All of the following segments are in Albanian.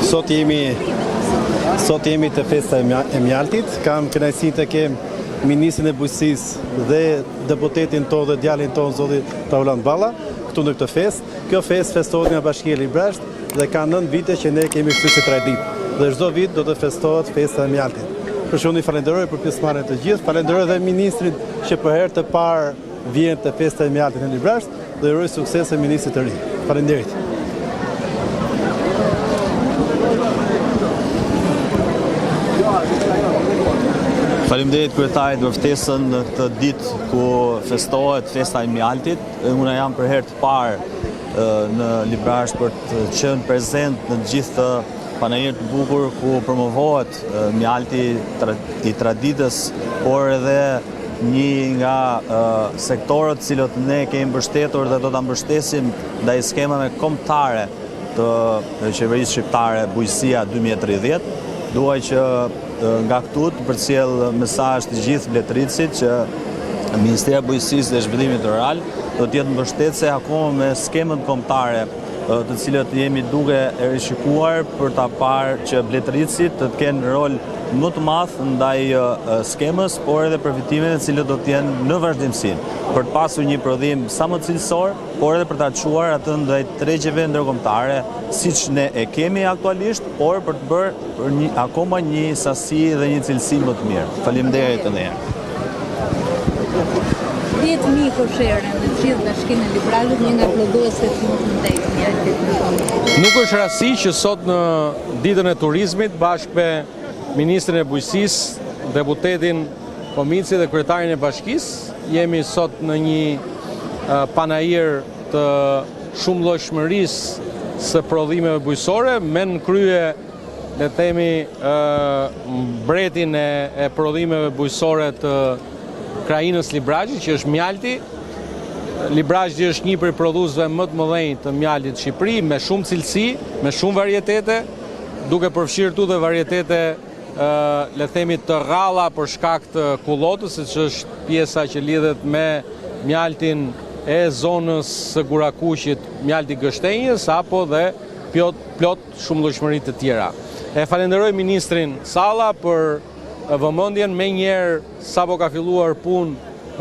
Sot jemi të festa e mjaltit. Kam kënaqësinë të kem Ministrin e Bujqësisë dhe deputetin tonë dhe djalin tonë zoti Tauland Balla këtu në këtë festë. Kjo festë festohet nga Bashkia e Librasht dhe ka 9 vite që ne kemi kthyer si traditë. Dhe çdo vit do të festohet festa e mjaltit. Për shkak të falenderoj për pjesëmarrjen të gjithë, falenderoj edhe ministrin që për herë të parë vjen te festa e mjaltit në Librasht dhe uroj suksese ministrit të ri. Faleminderit. Faleminderit kryetarit për ftesën në këtë ditë ku festohet festa e mjaltit. Unë jam për herë të parë në Librasht për të qenë prezent në gjithë të panajirë të bukur ku promovohet mjalti i traditës, por edhe një nga sektorët cilët ne kemi mbështetur dhe do ta mbështesim ndaj skemave kombëtare të qeverisë shqiptare Bujqësia 2030. Duaj që nga këtu të përcjell mesazh të gjithë bletëricit që Ministria e Bujqësisë dhe Zhvillimit Rural do të jetë mbështetëse akoma me skemën kombëtare të cilët jemi duke e rishikuar për ta parë që bletëricit të kenë rol më të madh ndaj skemës, por edhe përfitimet të cilët do të jenë në vazhdimsi, për të pasur një prodhim sa më cilësor, por edhe për ta çuar atë ndaj tregjeve ndërkombëtare, siç ne e kemi aktualisht, por për të bërë akoma një sasi dhe një cilësi më të mirë. Faleminderit edhe një herë. 10.000 koshere në gjithë bashkinë e Librashtit, një nga prodhuesit më të mëdhenj mjaltit. Nuk është rasti që sot në ditën e turizmit bashkë me Ministrin e Bujqësisë, deputetin Komici dhe kryetarin e bashkisë, jemi sot në një panajir të shumëllojshmërisë së prodhimeve bujqësore, me në krye le themi mbretin e prodhimeve bujqësore të krajinës Librashtit, që është mjalti. Librashti është një prej prodhuesve më të mëdhenj të mjaltit në Shqipëri, me shumë cilësi, me shumë varietete, duke përfshirë tu dhe varietete le themi të rralla për shkak të kullotës, siç është pjesa që lidhet me mjaltin e zonës së Gurakuqit, mjalti Gështenjës, apo dhe plot shumëllojshmëri të tjera. E falenderoj ministrin Salla për vëmendjen, me njerë sapo ka filluar punë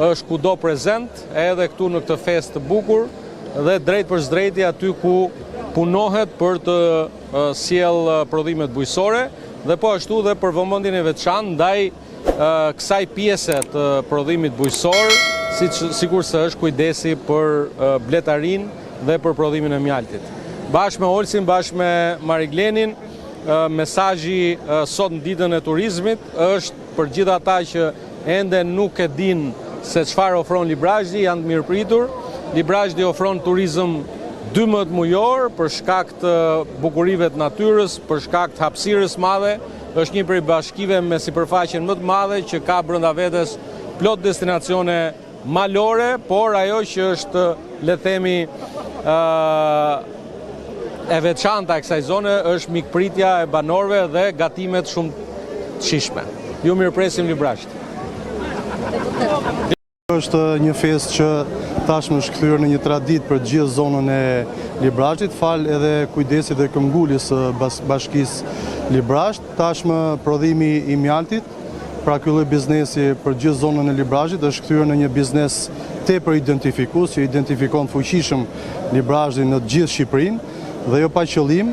është kudo prezent, edhe këtu në këtë festë të bukur dhe drejt për drejti aty ku punohet për të sjell prodhimet bujqësore dhe po ashtu dhe për vëmendjen e veçantë ndaj kësaj pjese të prodhimit bujqësor, sikur se është kujdesi për bletarin dhe për prodhimin e mjaltit. Bashkë me Olsin, bashkë me Mariglenin, mesazhi sot në ditën e turizmit është për gjithë ata që ende nuk e din se çfarë ofron Librashti, janë të mirëpritur. Librashti ofron turizëm 12 mujor për shkak të bukurive të natyrës, për shkak të hapësirës madhe. Është një prej bashkive me sipërfaqen më të madhe që ka brenda vetes plot destinacione malore, por ajo që është le themi e veçanta e kësaj zone është mikpritja e banorëve dhe gatimet shumë të shijshme. Ju mirëpresim Librasht. Është një festë që tashmë është kthyer në një traditë për gjithë zonën e Librashtit, fal edhe kujdesit dhe këmbguljes së bashkisë Librasht. Tashmë prodhimi i mjaltit, pra ky lloj biznesi për gjithë zonën e Librashtit është kthyer në një biznes tepër identifikues, që identifikon fuqishëm Librashtin në të gjithë Shqipërinë. Dhe jo pa qëllim,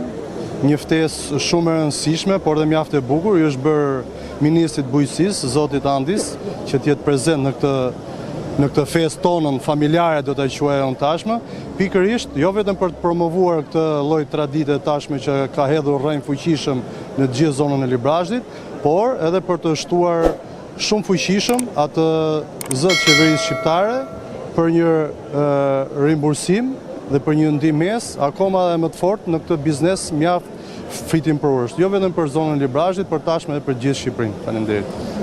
një ftesë shumë e rëndësishme, por dhe mjaft e bukur, i është bërë Ministrit Bujqësisë, zotit Andis, që të jetë prezent në këtë festë tonën familjare, do ta quajmë tashmë, pikërisht jo vetëm për të promovuar këtë lloj tradite tashme që ka hedhur rrënjë fuqishëm në të gjithë zonën e Librashtit, por edhe për të shtuar shumë fuqishëm atë zot qeverisë shqiptare për një rimbursim dhe për një ndihmës akoma edhe më të fortë në këtë biznes mjaft fitimprurës, jo vetëm për zonën e Librashtit, por tashmë edhe për gjithë Shqipërinë. Faleminderit.